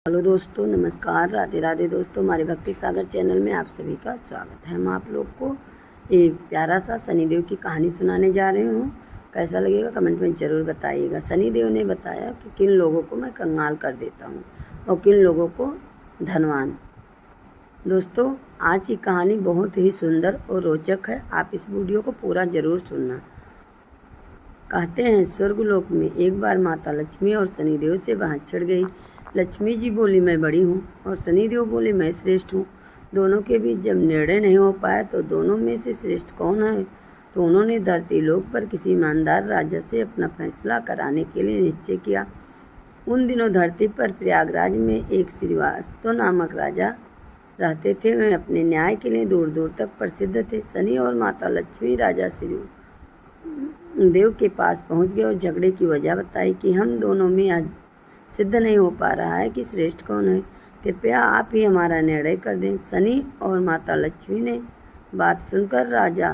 Hello दोस्तों, नमस्कार, राधे राधे। दोस्तों, हमारे भक्ति सागर चैनल में आप सभी का स्वागत है। हम आप लोग को एक प्यारा सा शनिदेव की कहानी सुनाने जा रहे हूँ। कैसा लगेगा कमेंट में ज़रूर बताइएगा। शनिदेव ने बताया कि किन लोगों को मैं कंगाल कर देता हूँ और किन लोगों को धनवान। दोस्तों, आज की कहानी बहुत ही सुंदर और रोचक है। आप इस वीडियो को पूरा ज़रूर सुनना। कहते हैं स्वर्गलोक में एक बार माता लक्ष्मी और शनिदेव से बात छिड़ गई। लक्ष्मी जी बोली मैं बड़ी हूँ और शनिदेव बोले मैं श्रेष्ठ हूँ। दोनों के बीच जब निर्णय नहीं हो पाया तो दोनों में से श्रेष्ठ कौन है, तो उन्होंने धरती लोक पर किसी ईमानदार राजा से अपना फैसला कराने के लिए निश्चय किया। उन दिनों धरती पर प्रयागराज में एक श्रीवास्तव नामक राजा रहते थे। वे अपने न्याय के लिए दूर दूर तक प्रसिद्ध थे। शनि और माता लक्ष्मी राजा श्री देव के पास पहुंच गए और झगड़े की वजह बताई कि हम दोनों में आज सिद्ध नहीं हो पा रहा है कि श्रेष्ठ कौन है। कृपया आप ही हमारा निर्णय कर दें। शनि और माता लक्ष्मी ने बात सुनकर राजा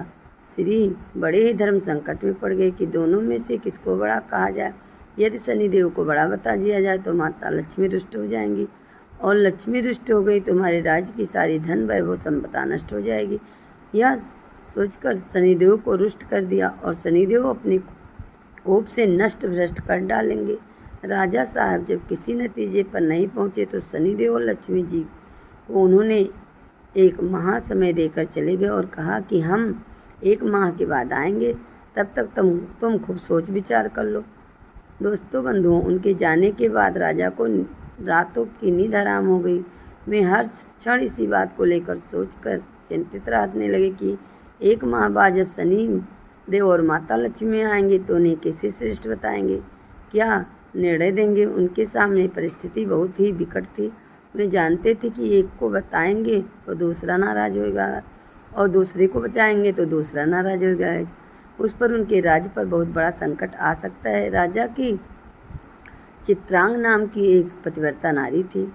श्री बड़े ही धर्म संकट में पड़ गए कि दोनों में से किसको बड़ा कहा जाए। यदि शनिदेव को बड़ा बता दिया जाए तो माता लक्ष्मी रुष्ट हो जाएंगी और लक्ष्मी रुष्ट हो गई तो हमारे राज्य की सारी धन वैभव संपदा नष्ट हो जाएगी। यह सोचकर शनिदेव को रुष्ट कर दिया और शनिदेव अपने कोप से नष्ट भ्रष्ट कर डालेंगे। राजा साहब जब किसी नतीजे पर नहीं पहुंचे तो शनिदेव और लक्ष्मी जी को उन्होंने एक माह समय देकर चले गए और कहा कि हम 1 माह के बाद आएंगे, तब तक तुम खूब सोच विचार कर लो। दोस्तों बंधुओं, उनके जाने के बाद राजा को रातों की नींद हराम हो गई। वे हर क्षण इसी बात को लेकर सोचकर चिंतित रहने लगे कि 1 माह बाद जब शनि देव और माता लक्ष्मी आएंगे तो उन्हें कैसे श्रेष्ठ बताएंगे, क्या निर्णय देंगे। उनके सामने परिस्थिति बहुत ही विकट थी। वे जानते थे कि एक को बताएंगे तो दूसरा नाराज होगा और दूसरे को बचाएंगे तो दूसरा नाराज होगा। उस पर उनके राज्य पर बहुत बड़ा संकट आ सकता है। राजा की चित्रांग नाम की एक पतिव्रता नारी थी।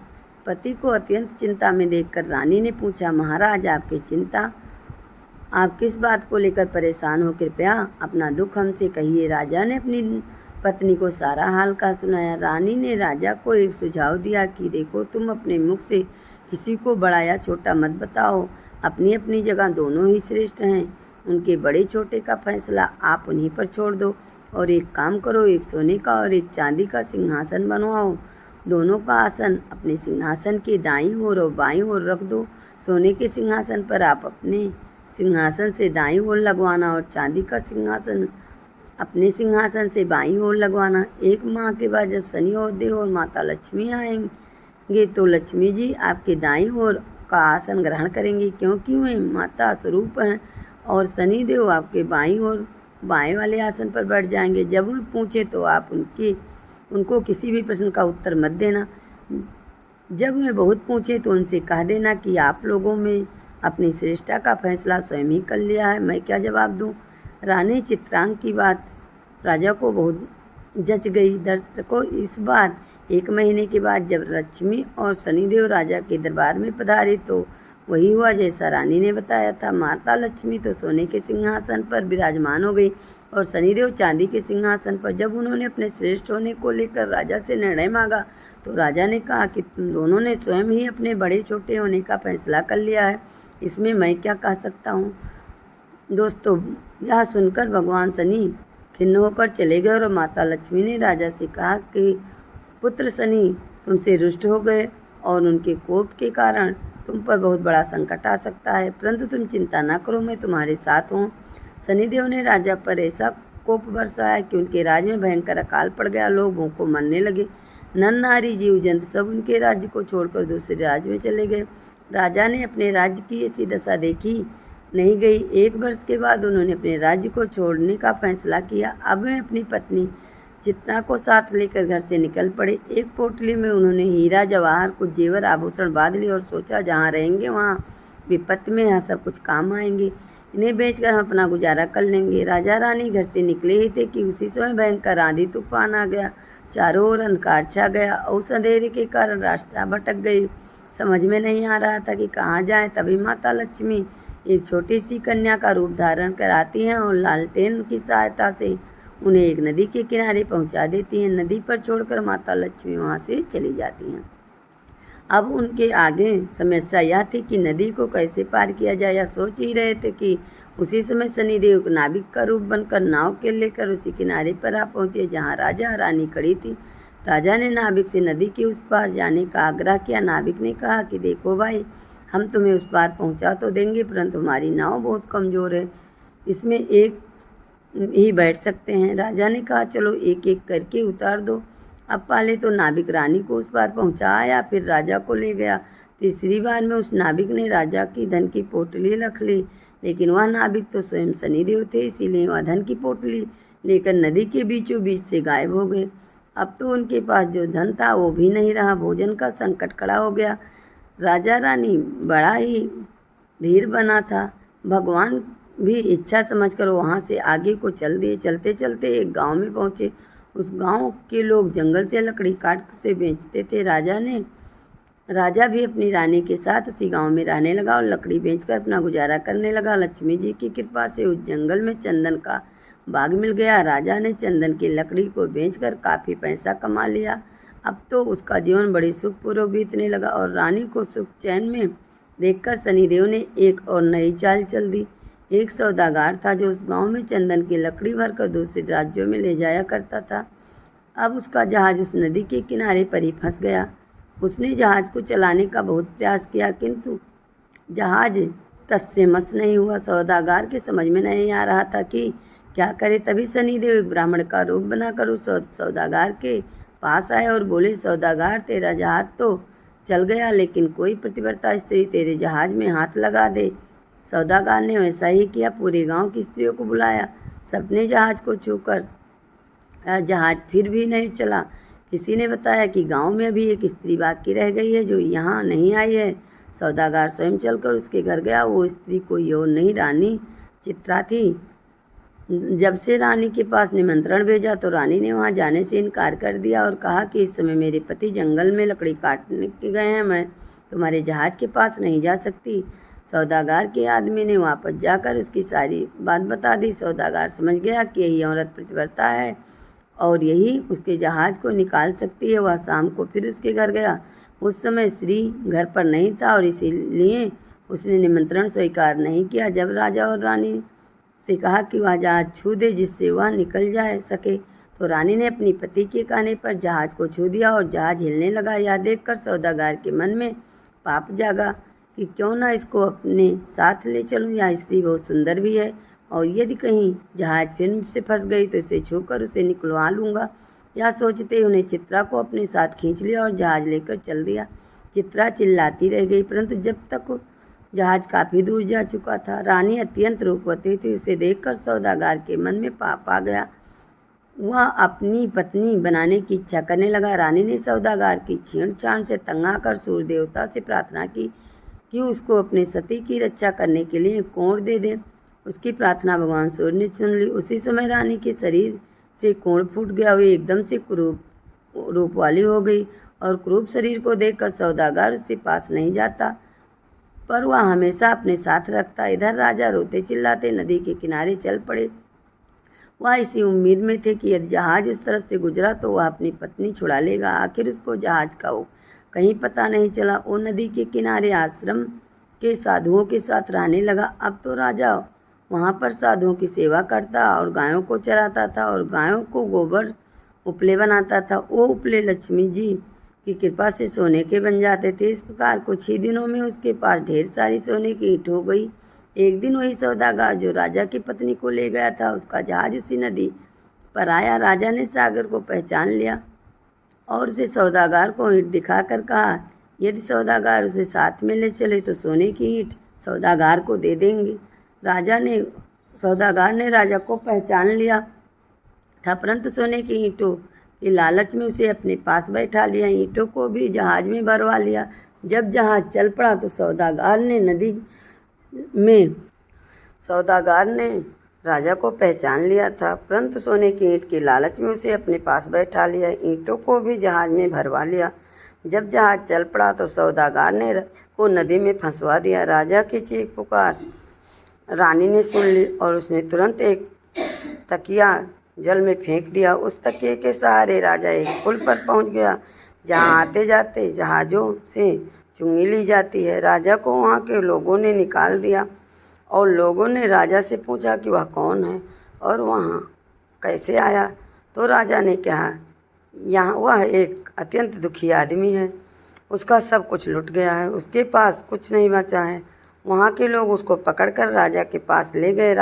पति को अत्यंत चिंता में देखकर रानी ने पूछा, महाराज आपकी चिंता, आप किस बात को लेकर परेशान हो, कृपया अपना दुख हमसे कहिए। राजा ने अपनी पत्नी को सारा हाल का सुनाया। रानी ने राजा को एक सुझाव दिया कि देखो, तुम अपने मुख से किसी को बड़ा या छोटा मत बताओ। अपनी अपनी जगह दोनों ही श्रेष्ठ हैं। उनके बड़े छोटे का फैसला आप उन्हीं पर छोड़ दो और एक काम करो, एक सोने का और एक चांदी का सिंहासन बनवाओ। दोनों का आसन अपने सिंहासन के दाईं ओर और बाईं ओर रख दो। सोने के सिंहासन पर आप अपने सिंहासन से दाईं ओर लगवाना और चांदी का सिंहासन अपने सिंहासन से बाईं ओर लगवाना। 1 माह के बाद जब शनि और देव और माता लक्ष्मी आएंगे तो लक्ष्मी जी आपके दाईं ओर का आसन ग्रहण करेंगी, क्योंकि वे माता स्वरूप हैं, और शनि देव आपके बाईं ओर बाएं वाले आसन पर बैठ जाएंगे। जब वे पूछे तो आप उनको किसी भी प्रश्न का उत्तर मत देना। जब वे बहुत पूछे तो उनसे कह देना कि आप लोगों में अपनी श्रेष्ठता का फैसला स्वयं ही कर लिया है, मैं क्या जवाब दूं। रानी चित्रांग की बात राजा को बहुत जच गई। दर्शकों, इस बार 1 महीने के बाद जब लक्ष्मी और शनिदेव राजा के दरबार में पधारे तो वही हुआ जैसा रानी ने बताया था। माता लक्ष्मी तो सोने के सिंहासन पर विराजमान हो गई और शनिदेव चांदी के सिंहासन पर। जब उन्होंने अपने श्रेष्ठ होने को लेकर राजा से निर्णय मांगा तो राजा ने कहा कि तुम दोनों ने स्वयं ही अपने बड़े छोटे होने का फैसला कर लिया है, इसमें मैं क्या कह सकता हूँ। दोस्तों, यह सुनकर भगवान शनि खिन्न होकर चले गए और माता लक्ष्मी ने राजा से कहा कि पुत्र शनि तुमसे रुष्ट हो गए और उनके कोप के कारण तुम पर बहुत बड़ा संकट आ सकता है, परंतु तुम चिंता न करो, मैं तुम्हारे साथ हूँ। शनिदेव ने राजा पर ऐसा कोप बरसाया कि उनके राज्य में भयंकर अकाल पड़ गया। लोग भूख को मरने लगे। नर नारी जीव जंतु सब उनके राज्य को छोड़कर दूसरे राज्य में चले गए। राजा ने अपने राज्य की ऐसी दशा देखी नहीं गई। 1 वर्ष के बाद उन्होंने अपने राज्य को छोड़ने का फैसला किया। अब वे अपनी पत्नी चित्रा को साथ लेकर घर से निकल पड़े। एक पोटली में उन्होंने हीरा जवाहर कुछ जेवर आभूषण बांध लिए और सोचा जहाँ रहेंगे वहाँ विपत्ति में यह सब कुछ काम आएंगे, इन्हें बेचकर हम अपना गुजारा कर लेंगे। राजा रानी घर से निकले ही थे कि उसी समय भयंकर आंधी तूफान आ गया। चारों ओर अंधकार छा गया। उस अंधेरे के कारण रास्ता भटक गई। समझ में नहीं आ रहा था कि कहाँ जाएं। तभी माता लक्ष्मी एक छोटी सी कन्या का रूप धारण कर आती हैं और लालटेन की सहायता से उन्हें एक नदी के किनारे पहुंचा देती हैं। नदी पर छोड़कर माता लक्ष्मी वहां से चली जाती हैं। अब उनके आगे समस्या यह थी कि नदी को कैसे पार किया जाए। यह सोच ही रहे थे कि उसी समय शनिदेव नाविक का रूप बनकर नाव के लेकर उसी किनारे पर आ पहुंचे जहां राजा रानी खड़ी थी। राजा ने नाविक से नदी के उस पार जाने का आग्रह किया। नाविक ने कहा कि देखो भाई, हम तुम्हें उस पार पहुंचा तो देंगे, परंतु हमारी नाव बहुत कमज़ोर है, इसमें एक ही बैठ सकते हैं। राजा ने कहा चलो एक एक करके उतार दो। अब पहले तो नाविक रानी को उस पार पहुंचाया, फिर राजा को ले गया। तीसरी बार में उस नाविक ने राजा की धन की पोटली रख ली, लेकिन वह नाविक तो स्वयं शनिदेव थे, इसीलिए वह धन की पोटली लेकर नदी के बीचों बीच से गायब हो गए। अब तो उनके पास जो धन था वो भी नहीं रहा। भोजन का संकट खड़ा हो गया। राजा रानी बड़ा ही धीर बना था। भगवान भी इच्छा समझकर वहाँ से आगे को चल दिए। चलते चलते एक गांव में पहुँचे। उस गांव के लोग जंगल से लकड़ी काट से बेचते थे। राजा भी अपनी रानी के साथ उसी गांव में रहने लगा और लकड़ी बेचकर अपना गुजारा करने लगा। लक्ष्मी जी की कृपा से उस जंगल में चंदन का बाग मिल गया। राजा ने चंदन की लकड़ी को बेचकर काफ़ी पैसा कमा लिया। अब तो उसका जीवन बड़ी सुखपूर्वक बीतने लगा और रानी को सुख चैन में देखकर शनिदेव ने एक और नई चाल चल दी। एक सौदागर था जो उस गांव में चंदन की लकड़ी भरकर दूसरे राज्यों में ले जाया करता था। अब उसका जहाज उस नदी के किनारे पर ही फंस गया। उसने जहाज को चलाने का बहुत प्रयास किया, किंतु जहाज टस से मस नहीं हुआ। सौदागर के समझ में नहीं आ रहा था कि क्या करे। तभी शनिदेव एक ब्राह्मण का रूप बनाकर उस सौदागर के पास आए और बोले, सौदागर, तेरा जहाज तो चल गया, लेकिन कोई पतिव्रता स्त्री तेरे जहाज में हाथ लगा दे। सौदागर ने वैसा ही किया। पूरे गांव की स्त्रियों को बुलाया। सबने जहाज को छूकर जहाज फिर भी नहीं चला। किसी ने बताया कि गांव में अभी एक स्त्री बाकी रह गई है जो यहाँ नहीं आई है। सौदागर स्वयं चलकर उसके घर गया। वो स्त्री कोई और नहीं, रानी चित्रा थी। जब से रानी के पास निमंत्रण भेजा तो रानी ने वहां जाने से इनकार कर दिया और कहा कि इस समय मेरे पति जंगल में लकड़ी काटने के गए हैं, मैं तुम्हारे जहाज के पास नहीं जा सकती। सौदागर के आदमी ने वापस जाकर उसकी सारी बात बता दी। सौदागर समझ गया कि यही औरत पतिव्रता है और यही उसके जहाज को निकाल सकती है। वह शाम को फिर उसके घर गया। उस समय श्री घर पर नहीं था और इसीलिए उसने निमंत्रण स्वीकार नहीं किया। जब राजा और रानी से कहा कि वह जहाज छू दे जिससे वह निकल जाए सके, तो रानी ने अपनी पति के कहने पर जहाज को छू दिया और जहाज हिलने लगा। यह देखकर सौदागर के मन में पाप जागा कि क्यों ना इसको अपने साथ ले चलूं। यह स्त्री बहुत सुंदर भी है और यदि कहीं जहाज फिर से फंस गई तो इसे छूकर उसे निकलवा लूँगा। यह सोचते उन्हें चित्रा को अपने साथ खींच लिया और जहाज लेकर चल दिया। चित्रा चिल्लाती रह गई, परंतु जब तक जहाज काफ़ी दूर जा चुका था। रानी अत्यंत रूपवती थी। उसे देखकर सौदागर के मन में पाप आ गया। वह अपनी पत्नी बनाने की इच्छा करने लगा। रानी ने सौदागर की छेड़छाड़ से तंग आकर सूर्य देवता से प्रार्थना की कि उसको अपने सती की रक्षा करने के लिए कोढ़ दे दे। उसकी प्रार्थना भगवान सूर्य ने सुन ली। उसी समय रानी के शरीर से कोढ़ फूट गया। वे एकदम से कुरूप रूप वाली हो गई और क्रूप शरीर को देखकर सौदागर उसके पास नहीं जाता, पर वह हमेशा अपने साथ रखता। इधर राजा रोते चिल्लाते नदी के किनारे चल पड़े। वह इसी उम्मीद में थे कि यदि जहाज उस तरफ से गुजरा तो वह अपनी पत्नी छुड़ा लेगा। आखिर उसको जहाज का वो कहीं पता नहीं चला। वो नदी के किनारे आश्रम के साधुओं के साथ रहने लगा। अब तो राजा वहाँ पर साधुओं की सेवा करता और गायों को चराता था और गायों को गोबर उपले बनाता था। वो उपले लक्ष्मी जी की कृपा से सोने के बन जाते थे। इस प्रकार कुछ ही दिनों में उसके पास ढेर सारी सोने की ईंट हो गई। एक दिन वही सौदागर जो राजा की पत्नी को ले गया था, उसका जहाज उसी नदी पर आया। राजा ने सागर को पहचान लिया और उसे सौदागर को ईंट दिखाकर कहा, यदि सौदागर उसे साथ में ले चले तो सोने की ईंट सौदागर को दे देंगे। सौदागर ने राजा को पहचान लिया था, परंतु सोने की ईंटों के लालच में उसे अपने पास बैठा लिया। ईंटों को भी जहाज में भरवा लिया। जब जहाज चल पड़ा तो सौदागर ने राजा को पहचान लिया था, परंतु सोने की ईंट के लालच में उसे अपने पास बैठा लिया। ईंटों को भी जहाज में भरवा लिया। जब जहाज चल पड़ा तो सौदागर ने को नदी में फंसवा दिया। राजा की चीख पुकार रानी ने सुन ली और उसने तुरंत एक तकिया जल में फेंक दिया। उस तकिए के सहारे राजा एक पुल पर पहुंच गया जहाँ आते जाते जहाज़ों से चुंगी ली जाती है। राजा को वहाँ के लोगों ने निकाल दिया और लोगों ने राजा से पूछा कि वह कौन है और वहाँ कैसे आया। तो राजा ने कहा, यहाँ वह एक अत्यंत दुखी आदमी है, उसका सब कुछ लुट गया है, उसके पास कुछ नहीं बचा है। वहाँ के लोग उसको पकड़कर राजा के पास ले गए।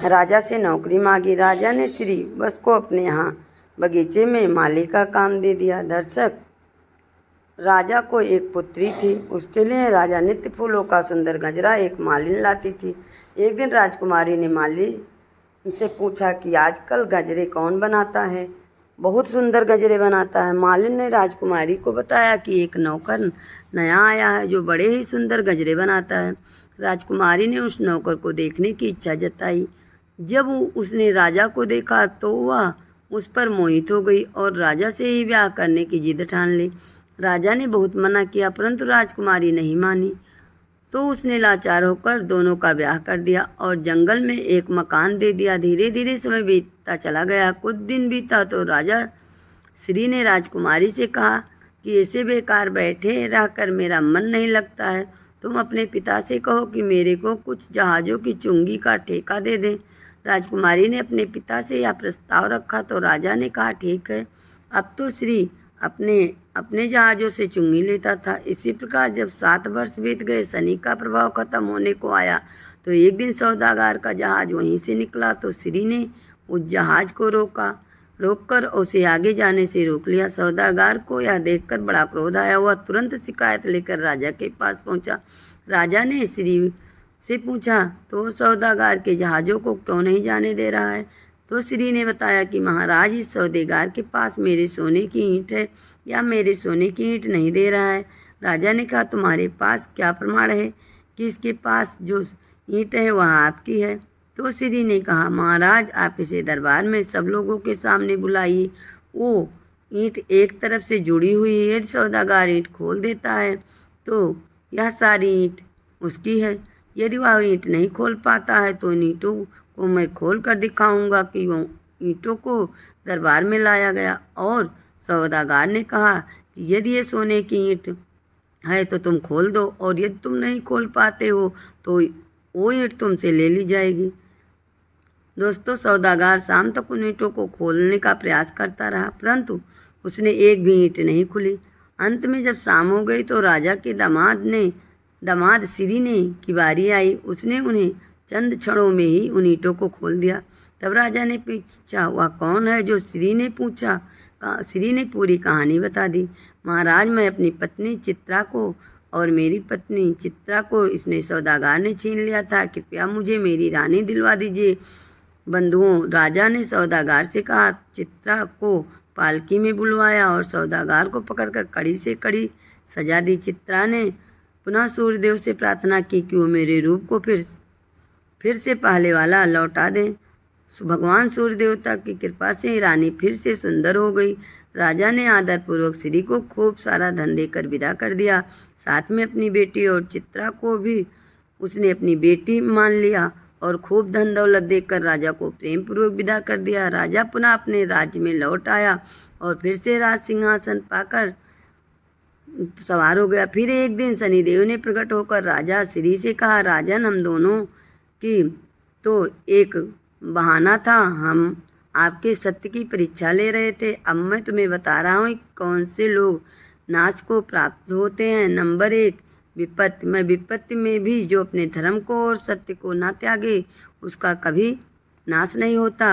राजा से नौकरी मांगी। राजा ने श्री बस को अपने यहाँ बगीचे में माली का काम दे दिया। दर्शक, राजा को एक पुत्री थी, उसके लिए राजा नित्य फूलों का सुंदर गजरा एक मालिन लाती थी। एक दिन राजकुमारी ने माली से पूछा कि आजकल गजरे कौन बनाता है? बहुत सुंदर गजरे बनाता है। मालिन ने राजकुमारी को बताया कि एक नौकर नया आया है जो बड़े ही सुंदर गजरे बनाता है। राजकुमारी ने उस नौकर को देखने की इच्छा जताई। जब उसने राजा को देखा तो वह उस पर मोहित हो गई और राजा से ही ब्याह करने की जिद ठान ली। राजा ने बहुत मना किया परंतु राजकुमारी नहीं मानी, तो उसने लाचार होकर दोनों का ब्याह कर दिया और जंगल में एक मकान दे दिया। धीरे धीरे समय बीतता चला गया। कुछ दिन बीता तो राजा श्री ने राजकुमारी से कहा कि ऐसे बेकार बैठे रहकर मेरा मन नहीं लगता है, तुम अपने पिता से कहो कि मेरे को कुछ जहाज़ों की चुंगी का ठेका दे दें। राजकुमारी ने अपने पिता से यह प्रस्ताव रखा तो राजा ने कहा, ठीक है। अब तो श्री अपने अपने जहाज़ों से चुंगी लेता था। इसी प्रकार जब 7 वर्ष बीत गए, शनि का प्रभाव खत्म होने को आया, तो एक दिन सौदागर का जहाज़ वहीं से निकला तो श्री ने उस जहाज़ को रोककर उसे आगे जाने से रोक लिया। सौदागर को यह देखकर बड़ा क्रोध आया। वह तुरंत शिकायत लेकर राजा के पास पहुंचा। राजा ने श्री से पूछा, तो सौदागर के जहाज़ों को क्यों नहीं जाने दे रहा है? तो श्री ने बताया कि महाराज, इस सौदेगार के पास मेरे सोने की ईंट है या मेरे सोने की ईंट नहीं दे रहा है। राजा ने कहा, तुम्हारे पास क्या प्रमाण है कि इसके पास जो ईंट है वह आपकी है? तो श्री ने कहा, महाराज, आप इसे दरबार में सब लोगों के सामने बुलाइए। वो ईंट एक तरफ से जुड़ी हुई है। यदि सौदागर ईंट खोल देता है तो यह सारी ईंट उसकी है। यदि वह ईंट नहीं खोल पाता है तो इन ईंटों को मैं खोल कर दिखाऊंगा कि वो ईंटों को दरबार में लाया गया। और सौदागर ने कहा कि यदि ये सोने की ईंट है तो तुम खोल दो, और यदि तुम नहीं खोल पाते हो तो वो ईंट तुमसे ले ली जाएगी। दोस्तों, सौदागर शाम तक उन ईंटों को खोलने का प्रयास करता रहा परंतु उसने एक भी ईंट नहीं खुली। अंत में जब शाम हो गई तो राजा के दामाद श्री ने की बारी आई। उसने उन्हें चंद क्षणों में ही उन ईंटों को खोल दिया। तब राजा ने पूछा, वह कौन है? जो श्री ने पूछा, श्री ने पूरी कहानी बता दी। महाराज, मैं अपनी पत्नी चित्रा को और मेरी पत्नी चित्रा को इसने सौदागर ने छीन लिया था। कृपया मुझे मेरी रानी दिलवा दीजिए। बंधुओं, राजा ने सौदागर से कहा, चित्रा को पालकी में बुलवाया और सौदागर को पकड़कर कड़ी से कड़ी सजा दी। चित्रा ने पुनः सूर्यदेव से प्रार्थना की कि वो मेरे रूप को फिर से पहले वाला लौटा दें। भगवान सूर्य देवता की कृपा से रानी फिर से सुंदर हो गई। राजा ने आदरपूर्वक श्री को खूब सारा धन देकर विदा कर दिया। साथ में अपनी बेटी और चित्रा को भी उसने अपनी बेटी मान लिया और खूब धन दौलत देकर राजा को प्रेम पूर्वक विदा कर दिया। राजा पुनः अपने राज्य में लौट आया और फिर से राज सिंहासन पाकर सवार हो गया। फिर एक दिन शनिदेव ने प्रकट होकर राजा श्री से कहा, राजन, हम दोनों की तो एक बहाना था। हम आपके सत्य की परीक्षा ले रहे थे। अब मैं तुम्हें बता रहा हूँ कौन से लोग नाश को प्राप्त होते हैं। नंबर 1, विपत्ति। मैं विपत्ति में भी जो अपने धर्म को और सत्य को ना त्यागे उसका कभी नाश नहीं होता,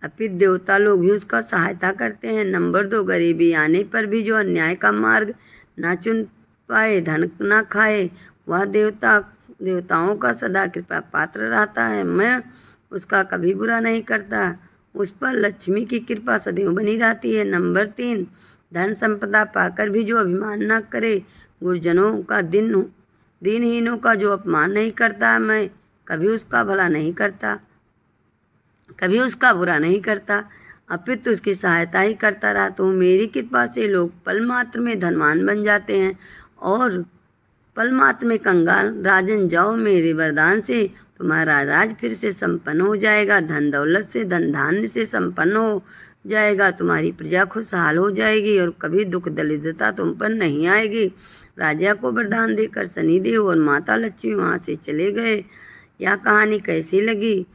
अपितु देवता लोग भी उसका सहायता करते हैं। नंबर 2, गरीबी आने पर भी जो अन्याय का मार्ग ना चुन पाए, धन ना खाए, वह देवताओं का सदा कृपा पात्र रहता है। मैं उसका कभी बुरा नहीं करता, उस पर लक्ष्मी की कृपा सदैव बनी रहती है। नंबर 3, धन संपदा पाकर भी जो अभिमान न करे, गुरुजनों का दीनहीनों का जो अपमान नहीं करता, मैं कभी उसका भला नहीं करता, कभी उसका बुरा नहीं करता, अपितु उसकी सहायता ही करता रहता हूँ। मेरी कृपा से लोग पल मात्र में धनवान बन जाते हैं और पल मात्र में कंगाल। राजन, जाओ, मेरे वरदान से तुम्हारा राज फिर से संपन्न हो जाएगा। धन दौलत से, धन धान्य से संपन्न हो जाएगा, तुम्हारी प्रजा खुशहाल हो जाएगी और कभी दुख दरिद्रता तुम पर नहीं आएगी। राजा को वरदान देकर शनिदेव और माता लक्ष्मी वहाँ से चले गए। यह कहानी कैसी लगी